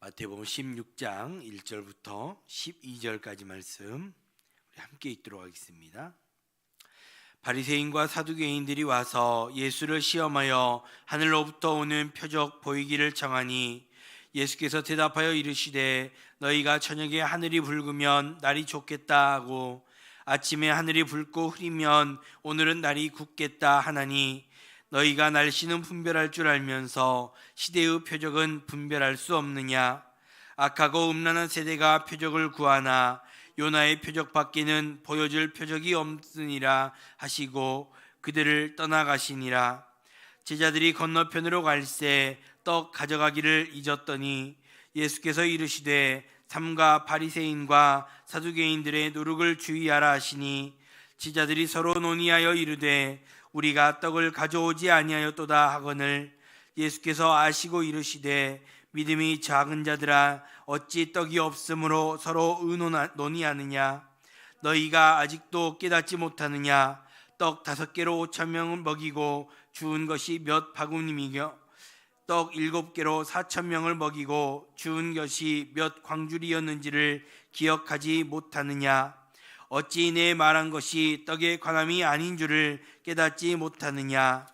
마태복음 16장 1절부터 12절까지 말씀 우리 함께 읽도록 하겠습니다. 바리새인과 사두개인들이 와서 예수를 시험하여 하늘로부터 오는 표적 보이기를 청하니 예수께서 대답하여 이르시되 너희가 저녁에 하늘이 붉으면 날이 좋겠다 하고 아침에 하늘이 붉고 흐리면 오늘은 날이 굳겠다 하나니 너희가 날씨는 분별할 줄 알면서 시대의 표적은 분별할 수 없느냐? 악하고 음란한 세대가 표적을 구하나 요나의 표적밖에는 보여줄 표적이 없으니라 하시고 그들을 떠나가시니라. 제자들이 건너편으로 갈새 떡 가져가기를 잊었더니 예수께서 이르시되 삼가 바리새인과 사두개인들의 노룩을 주의하라 하시니 제자들이 서로 논의하여 이르되 우리가 떡을 가져오지 아니하였도다 하거늘 예수께서 아시고 이르시되 믿음이 작은 자들아 어찌 떡이 없으므로 서로 논의하느냐? 너희가 아직도 깨닫지 못하느냐? 떡 5개로 5,000명을 먹이고 주운 것이 몇 바구니이며 떡 7개로 4,000명을 먹이고 주운 것이 몇 광줄이었는지를 기억하지 못하느냐? 어찌 내 말한 것이 떡의 관함이 아닌 줄을 깨닫지 못하느냐?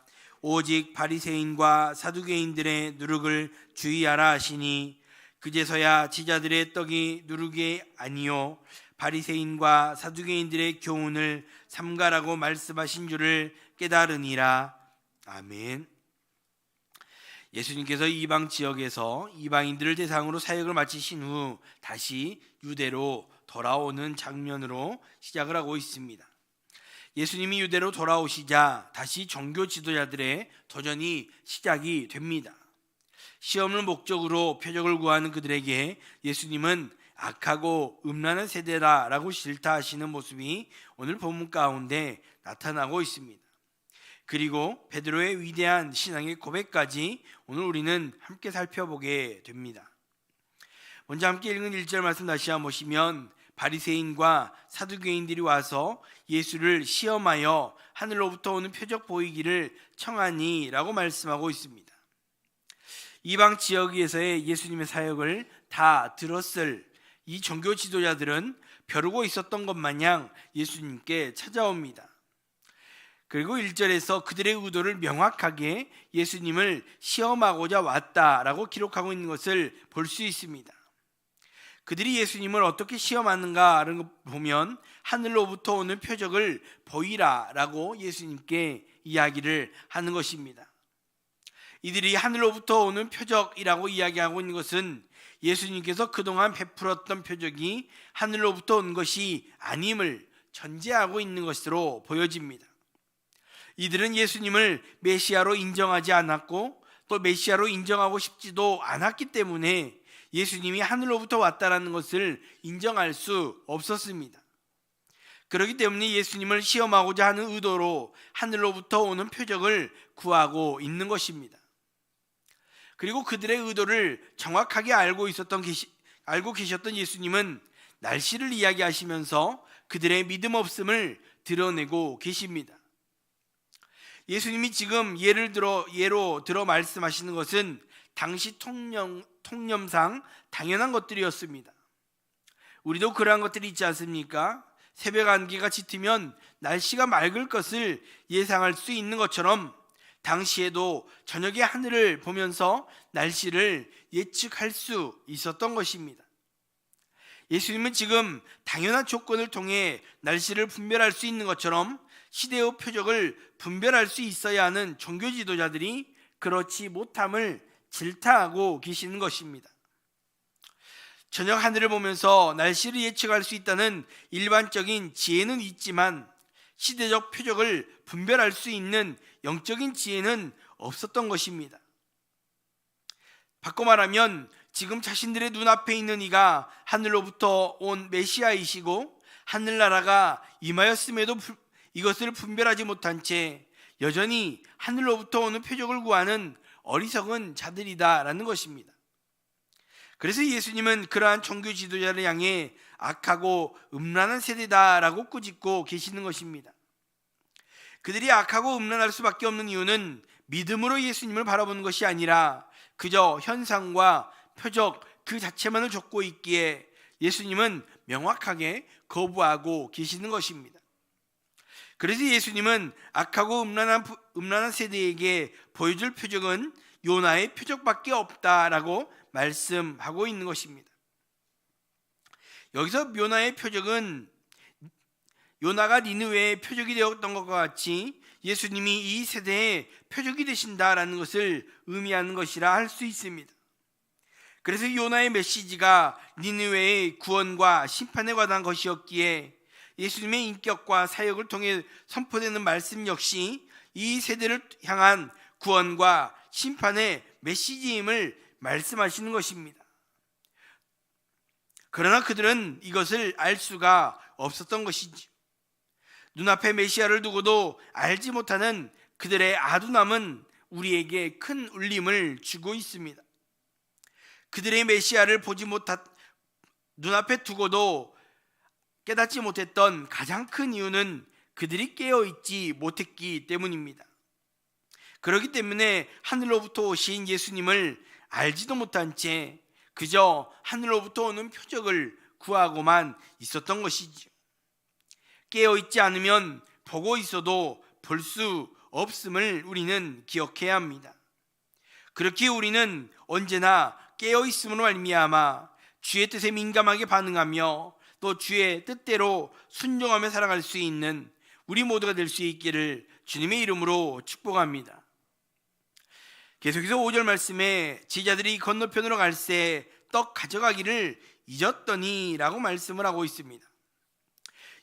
오직 바리새인과 사두개인들의 누룩을 주의하라 하시니 그제서야 제자들의 떡이 누룩이 아니요 바리새인과 사두개인들의 교훈을 삼가라고 말씀하신 줄을 깨달으니라. 아멘. 예수님께서 이방 지역에서 이방인들을 대상으로 사역을 마치신 후 다시 유대로 돌아오는 장면으로 시작을 하고 있습니다. 예수님이 유대로 돌아오시자 다시 종교 지도자들의 도전이 시작이 됩니다. 시험을 목적으로 표적을 구하는 그들에게 예수님은 악하고 음란한 세대다라고 질타하시는 모습이 오늘 본문 가운데 나타나고 있습니다. 그리고 베드로의 위대한 신앙의 고백까지 오늘 우리는 함께 살펴보게 됩니다. 먼저 함께 읽은 1절 말씀 다시 한번 보시면 바리새인과 사두개인들이 와서 예수를 시험하여 하늘로부터 오는 표적 보이기를 청하니 라고 말씀하고 있습니다. 이방 지역에서의 예수님의 사역을 다 들었을 이 종교 지도자들은 벼르고 있었던 것 마냥 예수님께 찾아옵니다. 그리고 1절에서 그들의 의도를 명확하게 예수님을 시험하고자 왔다라고 기록하고 있는 것을 볼 수 있습니다. 그들이 예수님을 어떻게 시험하는가라는 걸 보면 하늘로부터 오는 표적을 보이라라고 예수님께 이야기를 하는 것입니다. 이들이 하늘로부터 오는 표적이라고 이야기하고 있는 것은 예수님께서 그동안 베풀었던 표적이 하늘로부터 온 것이 아님을 전제하고 있는 것으로 보여집니다. 이들은 예수님을 메시아로 인정하지 않았고 또 메시아로 인정하고 싶지도 않았기 때문에 예수님이 하늘로부터 왔다라는 것을 인정할 수 없었습니다. 그렇기 때문에 예수님을 시험하고자 하는 의도로 하늘로부터 오는 표적을 구하고 있는 것입니다. 그리고 그들의 의도를 정확하게 알고 계셨던 예수님은 날씨를 이야기하시면서 그들의 믿음 없음을 드러내고 계십니다. 예수님이 지금 예로 들어 말씀하시는 것은 당시 통념상 당연한 것들이었습니다. 우리도 그러한 것들이 있지 않습니까? 새벽 안개가 짙으면 날씨가 맑을 것을 예상할 수 있는 것처럼 당시에도 저녁에 하늘을 보면서 날씨를 예측할 수 있었던 것입니다. 예수님은 지금 당연한 조건을 통해 날씨를 분별할 수 있는 것처럼 시대의 표적을 분별할 수 있어야 하는 종교 지도자들이 그렇지 못함을 질타하고 계시는 것입니다. 저녁 하늘을 보면서 날씨를 예측할 수 있다는 일반적인 지혜는 있지만 시대적 표적을 분별할 수 있는 영적인 지혜는 없었던 것입니다. 바꿔 말하면 지금 자신들의 눈앞에 있는 이가 하늘로부터 온 메시아이시고 하늘나라가 임하였음에도 이것을 분별하지 못한 채 여전히 하늘로부터 오는 표적을 구하는 어리석은 자들이다라는 것입니다. 그래서 예수님은 그러한 종교 지도자를 향해 악하고 음란한 세대다라고 꾸짖고 계시는 것입니다. 그들이 악하고 음란할 수밖에 없는 이유는 믿음으로 예수님을 바라보는 것이 아니라 그저 현상과 표적, 그 자체만을 좇고 있기에 예수님은 명확하게 거부하고 계시는 것입니다. 그래서 예수님은 악하고 음란한 세대에게 보여줄 표적은 요나의 표적밖에 없다라고 말씀하고 있는 것입니다. 여기서 요나의 표적은 요나가 니느웨의 표적이 되었던 것과 같이 예수님이 이 세대의 표적이 되신다라는 것을 의미하는 것이라 할 수 있습니다. 그래서 요나의 메시지가 니느웨의 구원과 심판에 관한 것이었기에 예수님의 인격과 사역을 통해 선포되는 말씀 역시 이 세대를 향한 구원과 심판의 메시지임을 말씀하시는 것입니다. 그러나 그들은 이것을 알 수가 없었던 것이지요. 눈앞에 메시아를 두고도 알지 못하는 그들의 아둔함은 우리에게 큰 울림을 주고 있습니다. 그들의 메시아를 눈앞에 두고도 깨닫지 못했던 가장 큰 이유는 그들이 깨어있지 못했기 때문입니다. 그렇기 때문에 하늘로부터 오신 예수님을 알지도 못한 채 그저 하늘로부터 오는 표적을 구하고만 있었던 것이지요. 깨어있지 않으면 보고 있어도 볼 수 없음을 우리는 기억해야 합니다. 그렇기에 우리는 언제나 깨어있음으로 말미암아 주의 뜻에 민감하게 반응하며 또 주의 뜻대로 순종하며 살아갈 수 있는 우리 모두가 될 수 있기를 주님의 이름으로 축복합니다. 계속해서 5절 말씀에 제자들이 건너편으로 갈새 떡 가져가기를 잊었더니 라고 말씀을 하고 있습니다.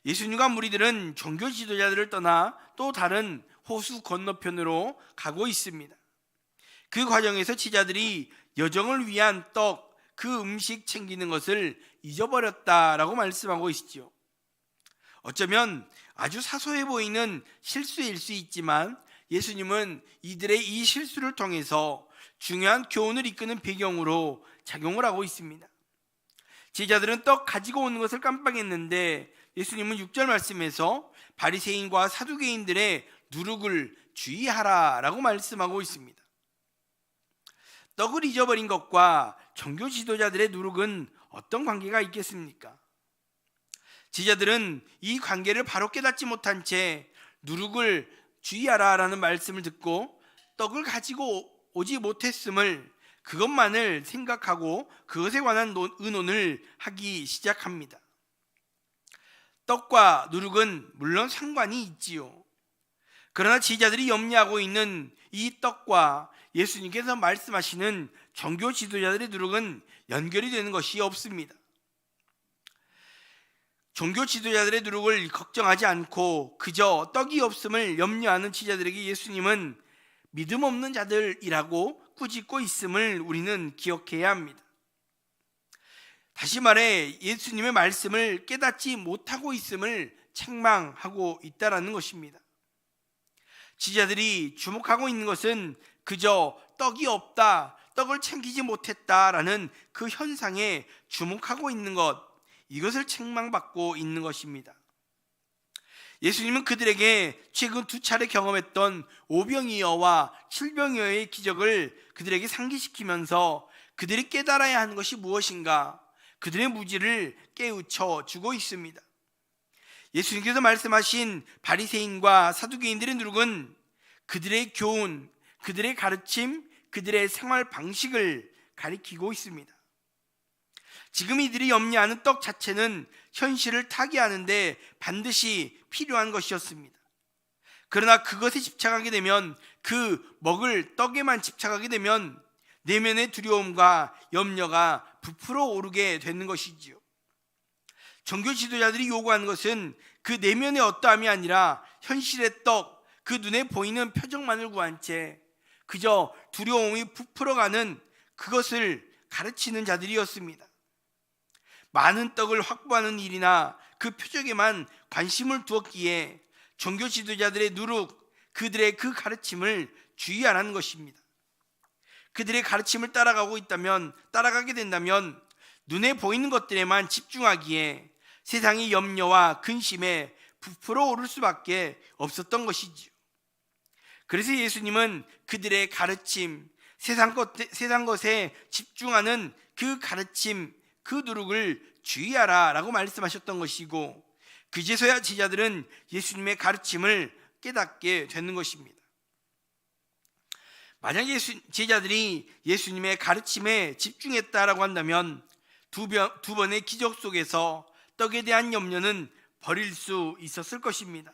예수님과 무리들은 종교 지도자들을 떠나 또 다른 호수 건너편으로 가고 있습니다. 그 과정에서 제자들이 여정을 위한 떡, 그 음식 챙기는 것을 잊어버렸다라고 말씀하고 있죠. 어쩌면 아주 사소해 보이는 실수일 수 있지만 예수님은 이들의 이 실수를 통해서 중요한 교훈을 이끄는 배경으로 작용을 하고 있습니다. 제자들은 떡 가지고 오는 것을 깜빡했는데 예수님은 6절 말씀에서 바리새인과 사두개인들의 누룩을 주의하라라고 말씀하고 있습니다. 떡을 잊어버린 것과 종교 지도자들의 누룩은 어떤 관계가 있겠습니까? 제자들은 이 관계를 바로 깨닫지 못한 채 누룩을 주의하라라는 말씀을 듣고 떡을 가지고 오지 못했음을 그것만을 생각하고 그것에 관한 의논을 하기 시작합니다. 떡과 누룩은 물론 상관이 있지요. 그러나 제자들이 염려하고 있는 이 떡과 예수님께서 말씀하시는 종교 지도자들의 누룩은 연결이 되는 것이 없습니다. 종교 지도자들의 누룩을 걱정하지 않고 그저 떡이 없음을 염려하는 제자들에게 예수님은 믿음 없는 자들이라고 꾸짖고 있음을 우리는 기억해야 합니다. 다시 말해 예수님의 말씀을 깨닫지 못하고 있음을 책망하고 있다라는 것입니다. 제자들이 주목하고 있는 것은 그저 떡이 없다, 떡을 챙기지 못했다라는 그 현상에 주목하고 있는 것, 이것을 책망받고 있는 것입니다. 예수님은 그들에게 최근 2차례 경험했던 오병이어와 칠병이어의 기적을 그들에게 상기시키면서 그들이 깨달아야 하는 것이 무엇인가, 그들의 무지를 깨우쳐 주고 있습니다. 예수님께서 말씀하신 바리새인과 사두개인들의 누룩은 그들의 교훈, 그들의 가르침, 그들의 생활 방식을 가리키고 있습니다. 지금 이들이 염려하는 떡 자체는 현실을 타개하는데 반드시 필요한 것이었습니다. 그러나 그것에 집착하게 되면, 그 먹을 떡에만 집착하게 되면 내면의 두려움과 염려가 부풀어 오르게 되는 것이지요. 종교 지도자들이 요구하는 것은 그 내면의 어떠함이 아니라 현실의 떡, 그 눈에 보이는 표정만을 구한 채 그저 두려움이 부풀어가는 그것을 가르치는 자들이었습니다. 많은 떡을 확보하는 일이나 그 표적에만 관심을 두었기에 종교 지도자들의 누룩, 그들의 그 가르침을 주의하라는 것입니다. 그들의 가르침을 따라가게 된다면 눈에 보이는 것들에만 집중하기에 세상의 염려와 근심에 부풀어 오를 수밖에 없었던 것이지요. 그래서 예수님은 그들의 가르침, 세상 것에 집중하는 그 가르침, 그 누룩을 주의하라 라고 말씀하셨던 것이고, 그제서야 제자들은 예수님의 가르침을 깨닫게 되는 것입니다. 만약 제자들이 예수님의 가르침에 집중했다라고 한다면 두 번의 기적 속에서 떡에 대한 염려는 버릴 수 있었을 것입니다.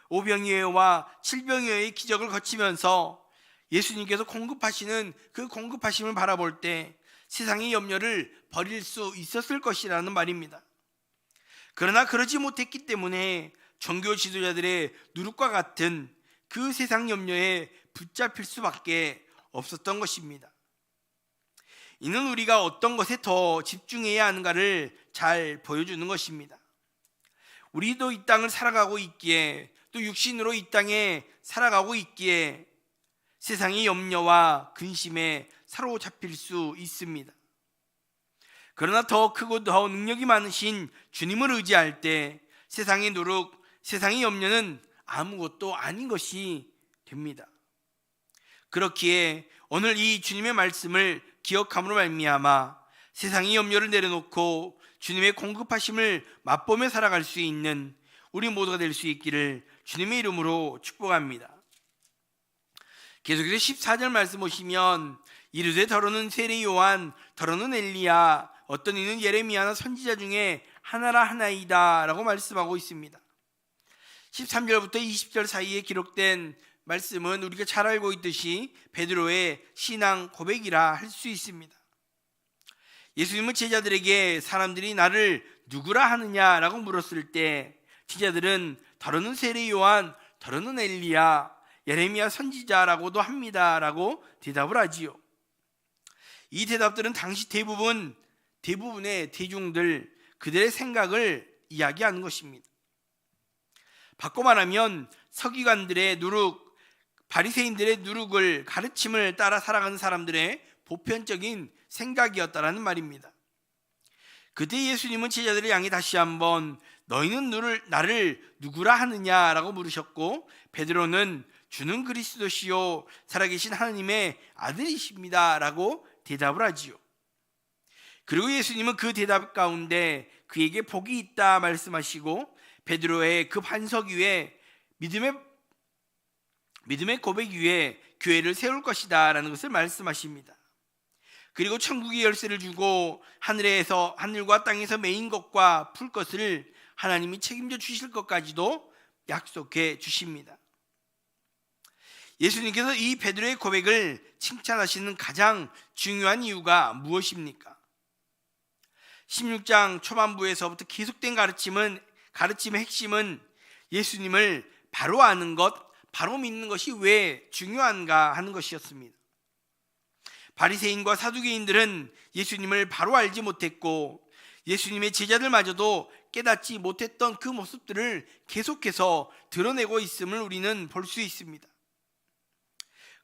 오병이어와 칠병이어의 기적을 거치면서 예수님께서 공급하시는 그 공급하심을 바라볼 때 세상의 염려를 버릴 수 있었을 것이라는 말입니다. 그러나 그러지 못했기 때문에 종교 지도자들의 누룩과 같은 그 세상 염려에 붙잡힐 수밖에 없었던 것입니다. 이는 우리가 어떤 것에 더 집중해야 하는가를 잘 보여주는 것입니다. 우리도 이 땅을 살아가고 있기에, 또 육신으로 이 땅에 살아가고 있기에 세상의 염려와 근심에 사로잡힐 수 있습니다. 그러나 더 크고 더 능력이 많으신 주님을 의지할 때 세상의 누룩, 세상의 염려는 아무것도 아닌 것이 됩니다. 그렇기에 오늘 이 주님의 말씀을 기억함으로 말미암아 세상의 염려를 내려놓고 주님의 공급하심을 맛보며 살아갈 수 있는 우리 모두가 될 수 있기를 주님의 이름으로 축복합니다. 계속해서 14절 말씀 보시면, 이르되 더러는 세례 요한, 더러는 엘리야, 어떤 이는 예레미야나 선지자 중에 하나라 하나이다 라고 말씀하고 있습니다. 13절부터 20절 사이에 기록된 말씀은 우리가 잘 알고 있듯이 베드로의 신앙 고백이라 할 수 있습니다. 예수님은 제자들에게 사람들이 나를 누구라 하느냐라고 물었을 때 제자들은 더러는 세례 요한, 더러는 엘리야, 예레미야 선지자라고도 합니다라고 대답을 하지요. 이 대답들은 당시 대부분의 대중들, 그들의 생각을 이야기하는 것입니다. 바꿔 말하면 서기관들의 누룩, 바리새인들의 누룩을, 가르침을 따라 살아가는 사람들의 보편적인 생각이었다라는 말입니다. 그때 예수님은 제자들을 향해 다시 한번 너희는 나를 누구라 하느냐라고 물으셨고, 베드로는 주는 그리스도시요 살아계신 하나님의 아들이십니다 라고 대답을 하지요. 그리고 예수님은 그 대답 가운데 그에게 복이 있다 말씀하시고, 베드로의 그 반석 위에 믿음의 고백 위에 교회를 세울 것이다 라는 것을 말씀하십니다. 그리고 천국의 열쇠를 주고 하늘과 땅에서 메인 것과 풀 것을 하나님이 책임져 주실 것까지도 약속해 주십니다. 예수님께서 이 베드로의 고백을 칭찬하시는 가장 중요한 이유가 무엇입니까? 16장 초반부에서부터 계속된 가르침의 핵심은 예수님을 바로 아는 것, 바로 믿는 것이 왜 중요한가 하는 것이었습니다. 바리새인과 사두개인들은 예수님을 바로 알지 못했고 예수님의 제자들마저도 깨닫지 못했던 그 모습들을 계속해서 드러내고 있음을 우리는 볼 수 있습니다.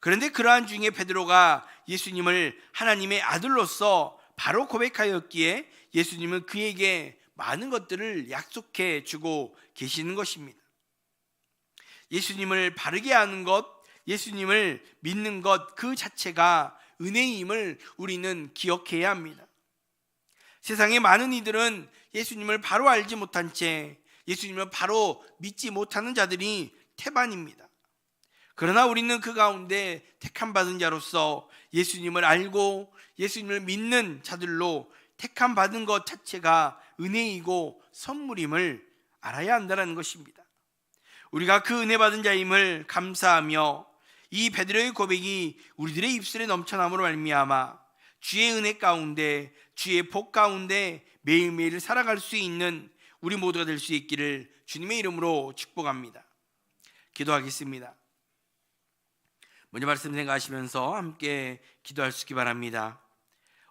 그런데 그러한 중에 베드로가 예수님을 하나님의 아들로서 바로 고백하였기에 예수님은 그에게 많은 것들을 약속해 주고 계시는 것입니다. 예수님을 바르게 아는 것, 예수님을 믿는 것 그 자체가 은혜임을 우리는 기억해야 합니다. 세상의 많은 이들은 예수님을 바로 알지 못한 채 예수님을 바로 믿지 못하는 자들이 태반입니다. 그러나 우리는 그 가운데 택함 받은 자로서 예수님을 알고 예수님을 믿는 자들로 택함 받은 것 자체가 은혜이고 선물임을 알아야 한다는 것입니다. 우리가 그 은혜 받은 자임을 감사하며 이 베드로의 고백이 우리들의 입술에 넘쳐남으로 말미암아 주의 은혜 가운데, 주의 복 가운데 매일매일 살아갈 수 있는 우리 모두가 될 수 있기를 주님의 이름으로 축복합니다. 기도하겠습니다. 먼저 말씀 생각하시면서 함께 기도할 수 있기 바랍니다.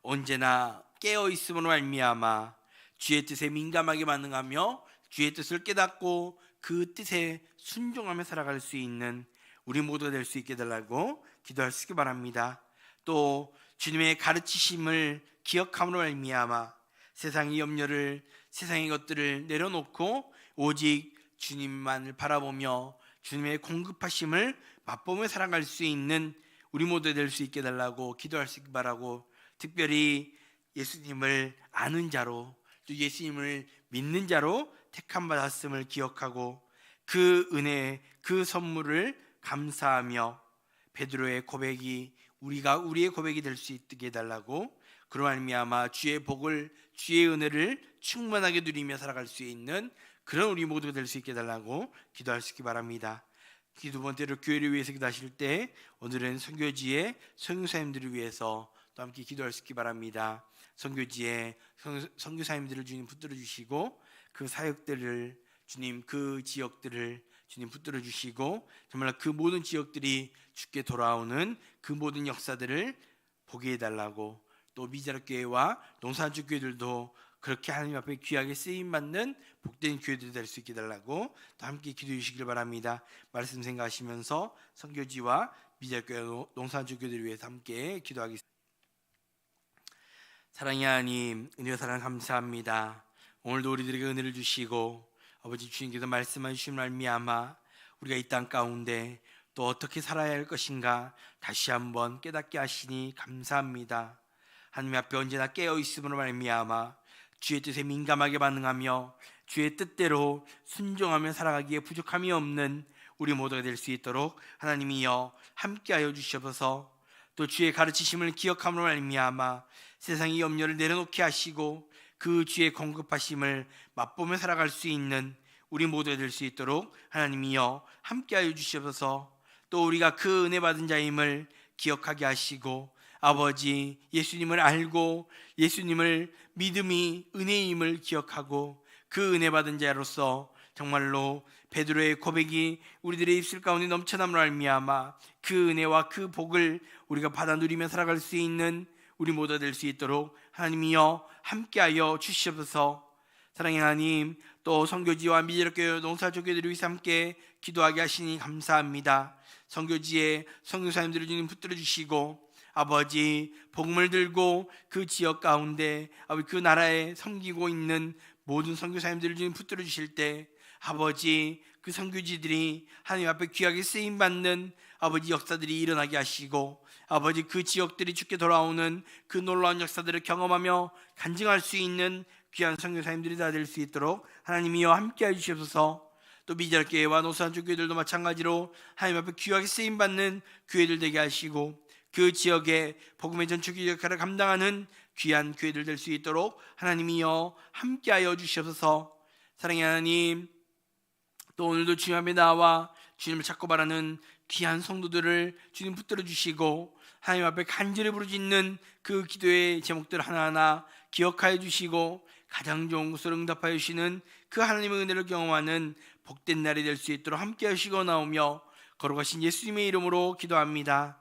언제나 깨어있음으로 말미암아 주의 뜻에 민감하게 반응하며 주의 뜻을 깨닫고 그 뜻에 순종하며 살아갈 수 있는 우리 모두가 될 수 있게 달라고 기도할 수 있기 바랍니다. 또 주님의 가르치심을 기억함으로 말미암아 세상의 염려를, 세상의 것들을 내려놓고 오직 주님만을 바라보며 주님의 공급하심을 맛보며 살아갈 수 있는 우리 모두 될 수 있게 달라고 기도할 수 있기 바라고, 특별히 예수님을 아는 자로, 또 예수님을 믿는 자로 택함 받았음을 기억하고 그 은혜, 그 선물을 감사하며 베드로의 고백이 우리의 고백이 될 수 있게 해달라고, 그로 말미암아 주의 복을, 주의 은혜를 충만하게 누리며 살아갈 수 있는 그런 우리 모두가 될 수 있게 해달라고 기도할 수 있기 바랍니다. 두 번째로 교회를 위해서 기도하실 때 오늘은 선교지의 선교사님들을 위해서 또 함께 기도할 수 있기 바랍니다. 선교지의 선교사님들을 주님 붙들어 주시고 그 사역들을 주님, 그 지역들을 주님 붙들어 주시고 정말 그 모든 지역들이 주께 돌아오는 그 모든 역사들을 보게 해달라고, 또 미자립교회와 농산주교회들도 그렇게 하나님 앞에 귀하게 쓰임받는 복된 교회들이 될 수 있게 해달라고 또 함께 기도해 주시길 바랍니다. 말씀 생각하시면서 선교지와 미자립교회, 농산주교회들을 위해서 함께 기도하겠습니다. 사랑의 하나님, 은혜와 사랑 감사합니다. 오늘도 우리들에게 은혜를 주시고 아버지 주님께서 말씀해 주신 말미암아 우리가 이 땅 가운데 또 어떻게 살아야 할 것인가 다시 한번 깨닫게 하시니 감사합니다. 하나님 앞에 언제나 깨어 있음으로 말미암아 주의 뜻에 민감하게 반응하며 주의 뜻대로 순종하며 살아가기에 부족함이 없는 우리 모두가 될 수 있도록 하나님이여 함께하여 주시옵소서. 또 주의 가르치심을 기억함으로 말미암아 세상의 염려를 내려놓게 하시고 그 주의 공급하심을 맛보며 살아갈 수 있는 우리 모두가 될 수 있도록 하나님이여 함께하여 주시옵소서. 또 우리가 그 은혜 받은 자임을 기억하게 하시고 아버지 예수님을 알고 예수님을 믿음이 은혜임을 기억하고 그 은혜 받은 자로서 정말로 베드로의 고백이 우리들의 입술 가운데 넘쳐남으로 말미암아 그 은혜와 그 복을 우리가 받아 누리며 살아갈 수 있는 우리 모두가 될 수 있도록 하나님이여 함께하여 주시옵소서. 사랑의 하나님, 또 선교지와 미자립교회 농사조교들을 위해서 함께 기도하게 하시니 감사합니다. 선교지에 선교사님들을 주님 붙들어 주시고 아버지 복음을 들고 그 지역 가운데 아버지 그 나라에 섬기고 있는 모든 선교사님들을 주님 붙들어 주실 때 아버지 그 선교지들이 하나님 앞에 귀하게 쓰임받는 아버지 역사들이 일어나게 하시고 아버지 그 지역들이 주께 돌아오는 그 놀라운 역사들을 경험하며 간증할 수 있는 귀한 선교사님들이 다 될 수 있도록 하나님이여 함께해 주시옵소서. 또 미자립교회와 노산주교회들도 마찬가지로 하나님 앞에 귀하게 쓰임받는 교회들 되게 하시고 그 지역에 복음의 전축의 역할을 감당하는 귀한 교회들 될 수 있도록 하나님이여 함께하여 주시옵소서. 사랑의 하나님, 또 오늘도 주님 앞에 나와 주님을 찾고 바라는 귀한 성도들을 주님 붙들어 주시고 하나님 앞에 간절히 부르짖는 그 기도의 제목들 하나하나 기억하여 주시고 가장 좋은 것으로 응답하여 주시는 그 하나님의 은혜를 경험하는 복된 날이 될 수 있도록 함께 하시고 나오며 걸어가신 예수님의 이름으로 기도합니다.